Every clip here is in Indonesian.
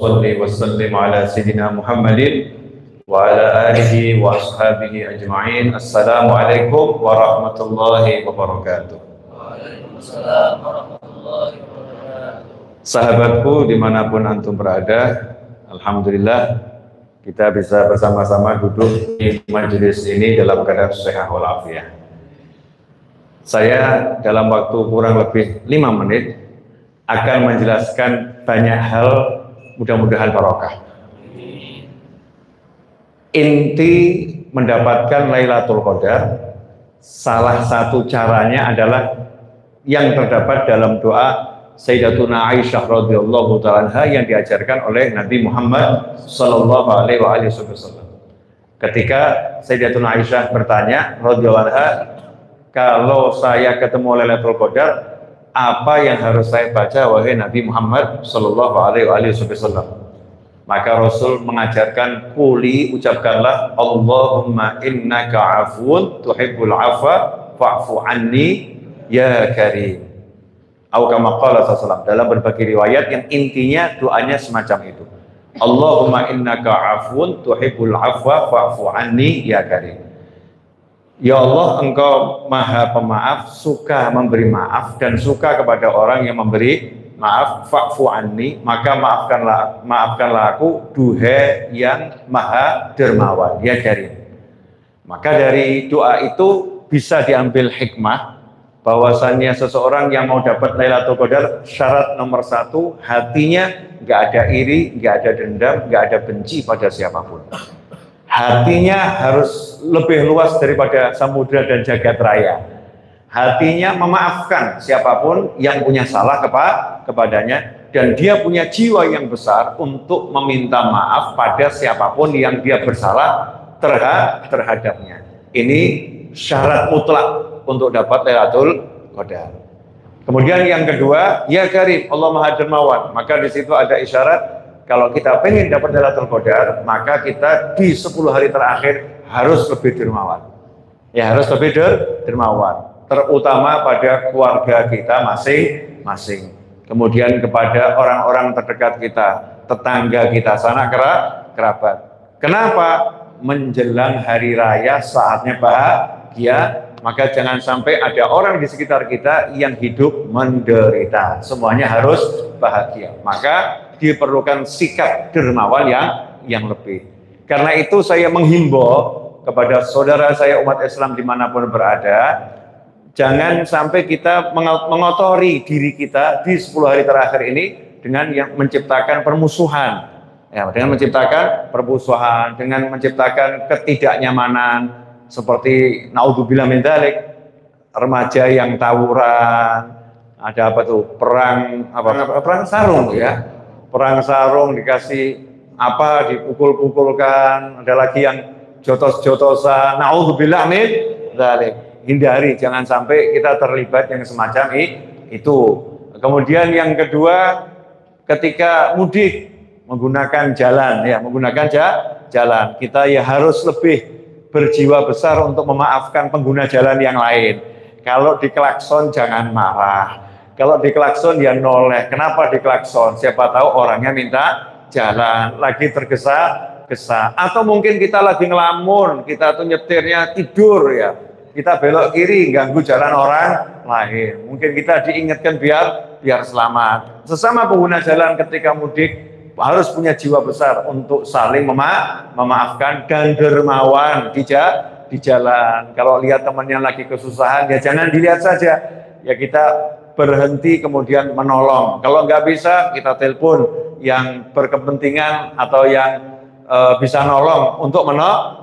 Salli wa sallim ala Sayyidina Muhammadin wa ala alihi wa ashabihi ajma'in. Assalamualaikum warahmatullahi wabarakatuh. Waalaikumsalam warahmatullahi wabarakatuh. Sahabatku dimanapun antum berada, alhamdulillah kita bisa bersama-sama duduk di majelis ini dalam keadaan sehat walafiat. Saya dalam waktu kurang lebih 5 menit akan menjelaskan banyak hal, mudah-mudahan barokah. Inti mendapatkan Lailatul Qadar, salah satu caranya adalah yang terdapat dalam doa Sayyidatuna Aisyah radhiyallahu ta'ala anha yang diajarkan oleh Nabi Muhammad sallallahu alaihi wasallam. Ketika Sayyidatuna Aisyah bertanya radhiyallahu anha, kalau saya ketemu Lailatul Qadar, apa yang harus saya baca wahai Nabi Muhammad sallallahu alaihi wasallam? Maka Rasul mengajarkan, quli, ucapkanlah, Allahumma innaka afun tuhibbul afwa fa'fu anni ya karim. Atau kama qala sallallahu dalam berbagai riwayat yang intinya doanya semacam itu. Allahumma innaka afun tuhibbul afwa fa'fu anni ya karim. Ya Allah, Engkau Maha Pemaaf, suka memberi maaf dan suka kepada orang yang memberi maaf. Fa'fu anni, maka maafkanlah aku, duhe yang Maha Dermawan, ya Karim. Maka dari doa itu bisa diambil hikmah bahwasannya seseorang yang mau dapat Lailatul Qadar, syarat nomor 1, hatinya nggak ada iri, nggak ada dendam, nggak ada benci pada siapapun. Hatinya harus lebih luas daripada samudra dan jagat raya. Hatinya memaafkan siapapun yang punya salah kepadanya, dan dia punya jiwa yang besar untuk meminta maaf pada siapapun yang dia bersalah terhadapnya. Ini syarat mutlak untuk dapat Lailatul Qadar. Kemudian yang kedua, ya Karim, Allah Maha Dermawan. Maka di situ ada isyarat, kalau kita pengen dapat Lailatul Qadar, maka kita di 10 hari terakhir harus lebih dermawan. Ya, harus lebih dermawan. Terutama pada keluarga kita masing-masing. Kemudian kepada orang-orang terdekat kita, tetangga kita, sanak kerabat. Kenapa? Menjelang hari raya saatnya bahagia, maka jangan sampai ada orang di sekitar kita yang hidup menderita. Semuanya harus bahagia. Maka diperlukan sikap dermawan yang lebih. Karena itu saya menghimbau kepada saudara saya umat Islam dimanapun berada, jangan sampai kita mengotori diri kita di 10 hari terakhir ini dengan yang menciptakan permusuhan, ya, dengan menciptakan permusuhan, dengan menciptakan ketidaknyamanan seperti naudzubillah min dzalik, remaja yang tawuran, ada apa tuh, perang sarung, ya. Perang sarung dikasih apa, dipukul-pukulkan, ada lagi yang jotos-jotosan, naudzubillah min dzalik. Hindari, jangan sampai kita terlibat yang semacam itu. Kemudian yang kedua, ketika mudik menggunakan jalan, ya, menggunakan jalan, kita ya harus lebih berjiwa besar untuk memaafkan pengguna jalan yang lain. Kalau diklakson jangan marah. Kalau diklakson ya noleh. Kenapa diklakson? Siapa tahu orangnya minta jalan, lagi tergesa-gesa. Atau mungkin kita lagi ngelamun, kita tuh nyetirnya tidur, ya. Kita belok kiri, ganggu jalan orang lain. Mungkin kita diingatkan biar selamat. Sesama pengguna jalan ketika mudik harus punya jiwa besar untuk saling memaafkan dan dermawan di jalan. Kalau lihat temannya lagi kesusahan, ya jangan dilihat saja. Ya kita berhenti kemudian menolong. Kalau nggak bisa, kita telepon yang berkepentingan atau yang bisa nolong untuk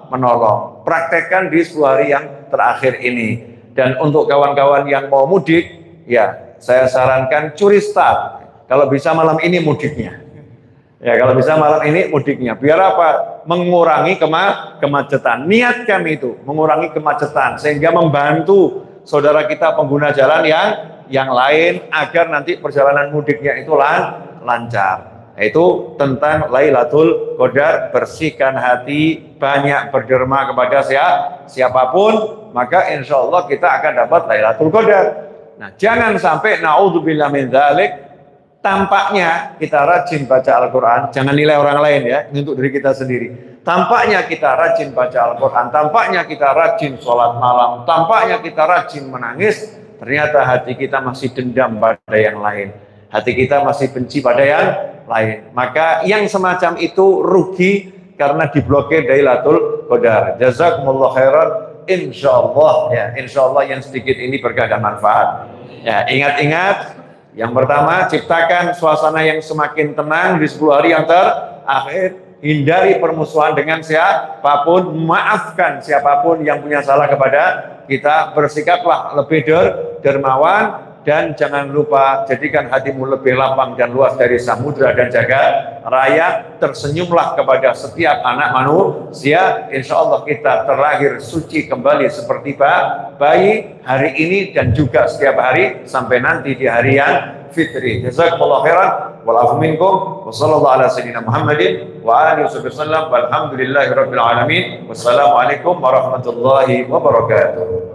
menolong. Praktekkan di 10 hari yang terakhir ini. Dan untuk kawan-kawan yang mau mudik, ya saya sarankan curi start. Kalau bisa malam ini mudiknya. Ya, kalau bisa malam ini mudiknya. Biar apa? Mengurangi kemacetan. Niat kami itu mengurangi kemacetan sehingga membantu saudara kita pengguna jalan yang lain agar nanti perjalanan mudiknya itu lancar. Itu tentang Lailatul Qadar. Bersihkan hati, banyak berderma kepada siapapun, maka insya Allah kita akan dapat Lailatul Qadar. Nah, jangan sampai naudzubillah min dzalik Tampaknya kita rajin baca Al-Quran, jangan nilai orang lain ya, ini untuk diri kita sendiri. Tampaknya kita rajin baca Al-Quran, tampaknya kita rajin sholat malam, tampaknya kita rajin menangis, ternyata hati kita masih dendam pada yang lain. Hati kita masih benci pada yang lain. Maka yang semacam itu rugi karena diblokir Lailatul Qadar. Jazakumullah khairan. Insyaallah ya, insyaallah yang sedikit ini berkah dan manfaat. Ya, ingat-ingat. Yang pertama, ciptakan suasana yang semakin tenang di 10 hari yang terakhir. Hindari permusuhan dengan siapapun, maafkan siapapun yang punya salah kepada kita. Bersikaplah lebih dermawan, dan jangan lupa jadikan hatimu lebih lapang dan luas dari samudra dan jagat raya. Tersenyumlah kepada setiap anak manusia. Insya Allah kita terlahir suci kembali seperti bayi hari ini dan juga setiap hari sampai nanti di hari yang fitri. Jazakumullah khairan wal afu minkum wa sallallahu ala sayyidina Muhammadin wa alihi wasallam walhamdulillahi rabbil alamin. Wassalamualaikum warahmatullahi wabarakatuh.